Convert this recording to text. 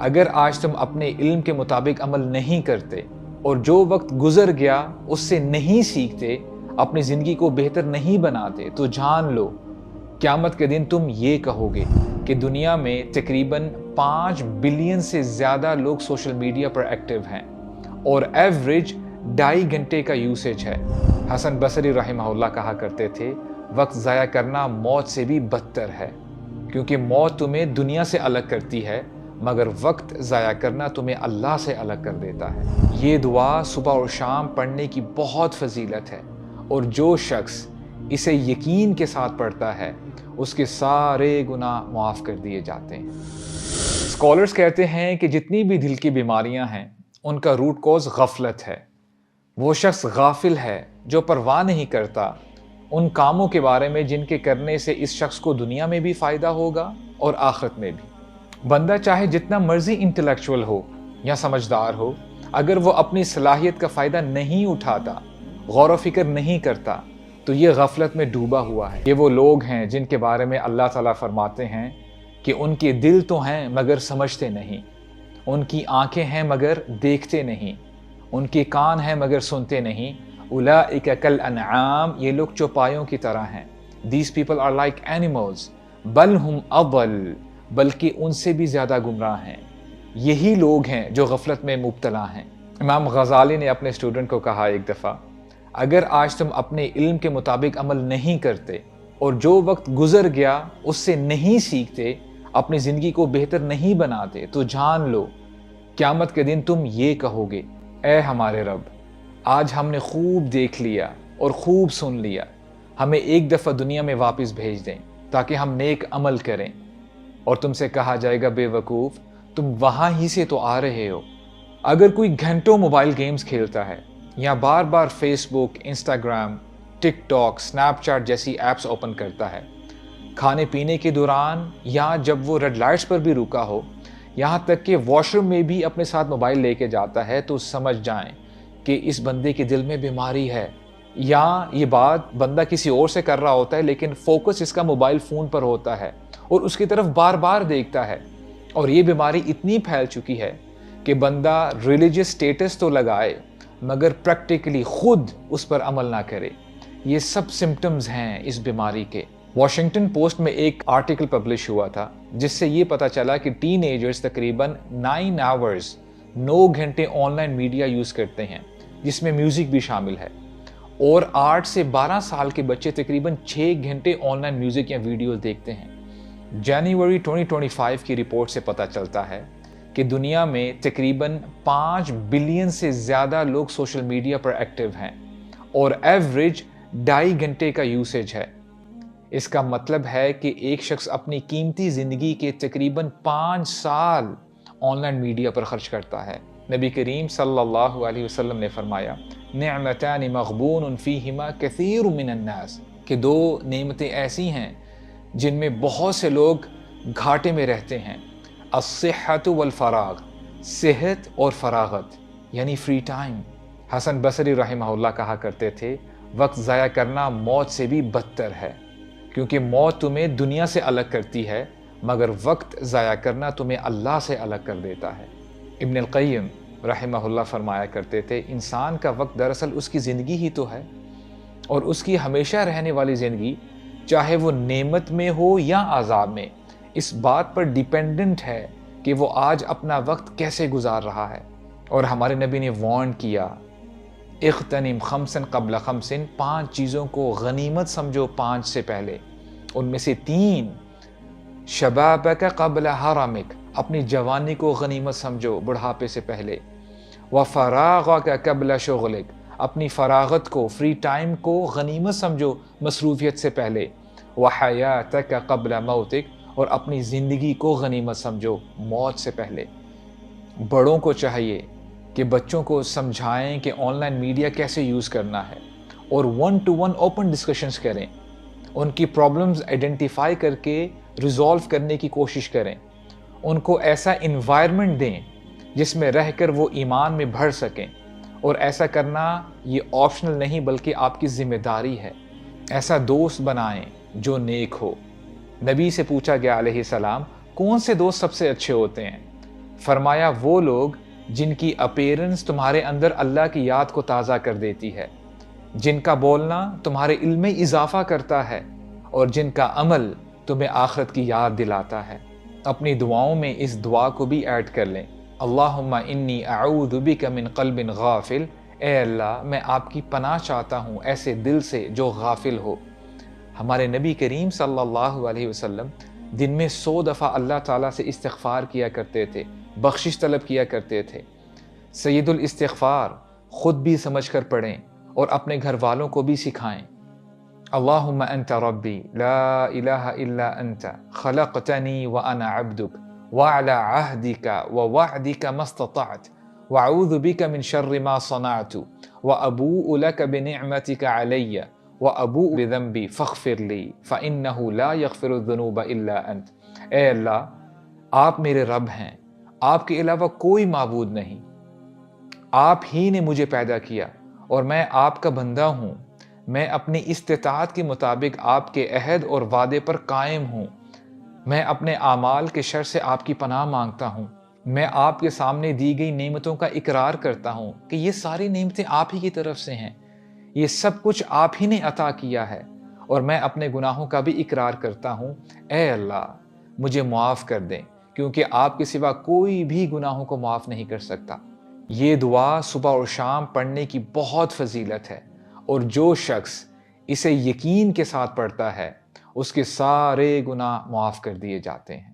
اگر آج تم اپنے علم کے مطابق عمل نہیں کرتے اور جو وقت گزر گیا اس سے نہیں سیکھتے، اپنی زندگی کو بہتر نہیں بناتے، تو جان لو قیامت کے دن تم یہ کہو گے کہ دنیا میں تقریباً 5 بلین سے زیادہ لوگ سوشل میڈیا پر ایکٹیو ہیں اور ایوریج 2.5 گھنٹے کا یوسیج ہے۔ حسن بصری رحمہ اللہ کہا کرتے تھے، وقت ضائع کرنا موت سے بھی بدتر ہے، کیونکہ موت تمہیں دنیا سے الگ کرتی ہے مگر وقت ضائع کرنا تمہیں اللہ سے الگ کر دیتا ہے۔ یہ دعا صبح اور شام پڑھنے کی بہت فضیلت ہے، اور جو شخص اسے یقین کے ساتھ پڑھتا ہے اس کے سارے گناہ معاف کر دیے جاتے ہیں۔ اسکالرز کہتے ہیں کہ جتنی بھی دل کی بیماریاں ہیں ان کا روٹ کوز غفلت ہے۔ وہ شخص غافل ہے جو پرواہ نہیں کرتا ان کاموں کے بارے میں جن کے کرنے سے اس شخص کو دنیا میں بھی فائدہ ہوگا اور آخرت میں بھی۔ بندہ چاہے جتنا مرضی انٹلیکچوئل ہو یا سمجھدار ہو، اگر وہ اپنی صلاحیت کا فائدہ نہیں اٹھاتا، غور و فکر نہیں کرتا، تو یہ غفلت میں ڈوبا ہوا ہے۔ یہ وہ لوگ ہیں جن کے بارے میں اللہ تعالیٰ فرماتے ہیں کہ ان کے دل تو ہیں مگر سمجھتے نہیں، ان کی آنکھیں ہیں مگر دیکھتے نہیں، ان کے کان ہیں مگر سنتے نہیں۔ اولئک کالانعام، یہ لوگ چوپایوں کی طرح ہیں۔ These people are like animals، بل ہم اضل، بلکہ ان سے بھی زیادہ گمراہ ہیں۔ یہی لوگ ہیں جو غفلت میں مبتلا ہیں۔ امام غزالی نے اپنے اسٹوڈنٹ کو کہا ایک دفعہ، اگر آج تم اپنے علم کے مطابق عمل نہیں کرتے اور جو وقت گزر گیا اس سے نہیں سیکھتے، اپنی زندگی کو بہتر نہیں بناتے، تو جان لو قیامت کے دن تم یہ کہو گے، اے ہمارے رب، آج ہم نے خوب دیکھ لیا اور خوب سن لیا، ہمیں ایک دفعہ دنیا میں واپس بھیج دیں تاکہ ہم نیک عمل کریں۔ اور تم سے کہا جائے گا، بے وقوف، تم وہاں ہی سے تو آ رہے ہو۔ اگر کوئی گھنٹوں موبائل گیمز کھیلتا ہے یا بار بار فیس بک، انسٹاگرام، ٹک ٹاک، سنیپ چیٹ جیسی ایپس اوپن کرتا ہے، کھانے پینے کے دوران یا جب وہ ریڈ لائٹس پر بھی رکا ہو، یہاں تک کہ واش روم میں بھی اپنے ساتھ موبائل لے کے جاتا ہے، تو سمجھ جائیں کہ اس بندے کے دل میں بیماری ہے، یا یہ بات بندہ کسی اور سے کر رہا ہوتا ہے لیکن فوکس اس کا موبائل فون پر ہوتا ہے اور اس کی طرف بار بار دیکھتا ہے، اور یہ بیماری اتنی پھیل چکی ہے کہ بندہ ریلیجس سٹیٹس تو لگائے مگر پریکٹیکلی خود اس پر عمل نہ کرے۔ یہ سب سمپٹمز ہیں اس بیماری کے۔ واشنگٹن پوسٹ میں ایک آرٹیکل پبلش ہوا تھا جس سے یہ پتا چلا کہ ٹین ایجرز تقریباً 9 گھنٹے آن لائن میڈیا یوز کرتے ہیں، جس میں میوزک بھی شامل ہے، اور 8 سے 12 سال کے بچے تقریباً 6 گھنٹے آن لائن میوزک یا ویڈیوز دیکھتے ہیں۔ جنوری 2025 کی رپورٹ سے پتہ چلتا ہے کہ دنیا میں تقریباً 5 بلین سے زیادہ لوگ سوشل میڈیا پر ایکٹیو ہیں اور ایوریج 2.5 گھنٹے کا یوسیج ہے۔ اس کا مطلب ہے کہ ایک شخص اپنی قیمتی زندگی کے تقریباً 5 سال آن لائن میڈیا پر خرچ کرتا ہے۔ نبی کریم صلی اللہ علیہ وسلم نے فرمایا، نعمتان مغبون فیہما کثیر من الناس، کہ 2 نعمتیں ایسی ہیں جن میں بہت سے لوگ گھاٹے میں رہتے ہیں، الصحت والفراغ، صحت اور فراغت یعنی فری ٹائم۔ حسن بصری رحمہ اللہ کہا کرتے تھے، وقت ضائع کرنا موت سے بھی بدتر ہے، کیونکہ موت تمہیں دنیا سے الگ کرتی ہے مگر وقت ضائع کرنا تمہیں اللہ سے الگ کر دیتا ہے۔ ابن القیم رحمہ اللہ فرمایا کرتے تھے، انسان کا وقت دراصل اس کی زندگی ہی تو ہے، اور اس کی ہمیشہ رہنے والی زندگی چاہے وہ نعمت میں ہو یا عذاب میں، اس بات پر ڈیپینڈنٹ ہے کہ وہ آج اپنا وقت کیسے گزار رہا ہے۔ اور ہمارے نبی نے وارن کیا، اغتنم خمسن قبل خمسن، 5 چیزوں کو غنیمت سمجھو 5 سے پہلے، ان میں سے 3 شبابک قبل حرمک، اپنی جوانی کو غنیمت سمجھو بڑھاپے سے پہلے، وفراغک قبل شغلک، اپنی فراغت کو، فری ٹائم کو غنیمت سمجھو مصروفیت سے پہلے، وحیاتک قبل موتک، اور اپنی زندگی کو غنیمت سمجھو موت سے پہلے۔ بڑوں کو چاہیے کہ بچوں کو سمجھائیں کہ آن لائن میڈیا کیسے یوز کرنا ہے، اور 1 to 1 اوپن ڈسکشنز کریں، ان کی پرابلمز آئیڈینٹیفائی کر کے ریزالو کرنے کی کوشش کریں، ان کو ایسا انوائرمنٹ دیں جس میں رہ کر وہ ایمان میں بڑھ سکیں، اور ایسا کرنا یہ آپشنل نہیں بلکہ آپ کی ذمہ داری ہے۔ ایسا دوست بنائیں جو نیک ہو۔ نبی سے پوچھا گیا علیہ السلام، کون سے دوست سب سے اچھے ہوتے ہیں؟ فرمایا وہ لوگ جن کی اپیرنس تمہارے اندر اللہ کی یاد کو تازہ کر دیتی ہے، جن کا بولنا تمہارے علم میں اضافہ کرتا ہے، اور جن کا عمل تمہیں آخرت کی یاد دلاتا ہے۔ اپنی دعاؤں میں اس دعا کو بھی ایڈ کر لیں، اللہم انی اعوذ بک من قلب غافل، اے اللہ میں آپ کی پناہ چاہتا ہوں ایسے دل سے جو غافل ہو۔ ہمارے نبی کریم صلی اللہ علیہ وسلم دن میں 100 دفعہ اللہ تعالیٰ سے استغفار کیا کرتے تھے، بخشش طلب کیا کرتے تھے۔ سید الاستغفار خود بھی سمجھ کر پڑھیں اور اپنے گھر والوں کو بھی سکھائیں۔ اللہم انت ربی لا الہ الا انت خلقتنی وانا عبدک وعلی عہدک ووعدک ما استطعت واعوذ بک من شر ما صنعت وابوء لک بنعمتک علی وابوء بذنبی فاغفر لی فانہ لا یغفر الذنوب الا انت۔ اے اللہ، آپ میرے رب ہیں، آپ کے علاوہ کوئی معبود نہیں، آپ ہی نے مجھے پیدا کیا اور میں آپ کا بندہ ہوں۔ میں اپنی استطاعت کے مطابق آپ کے عہد اور وعدے پر قائم ہوں۔ میں اپنے اعمال کے شر سے آپ کی پناہ مانگتا ہوں۔ میں آپ کے سامنے دی گئی نعمتوں کا اقرار کرتا ہوں کہ یہ ساری نعمتیں آپ ہی کی طرف سے ہیں، یہ سب کچھ آپ ہی نے عطا کیا ہے، اور میں اپنے گناہوں کا بھی اقرار کرتا ہوں۔ اے اللہ، مجھے معاف کر دیں، کیونکہ آپ کے سوا کوئی بھی گناہوں کو معاف نہیں کر سکتا۔ یہ دعا صبح اور شام پڑھنے کی بہت فضیلت ہے، اور جو شخص اسے یقین کے ساتھ پڑھتا ہے اس کے سارے گناہ معاف کر دیے جاتے ہیں۔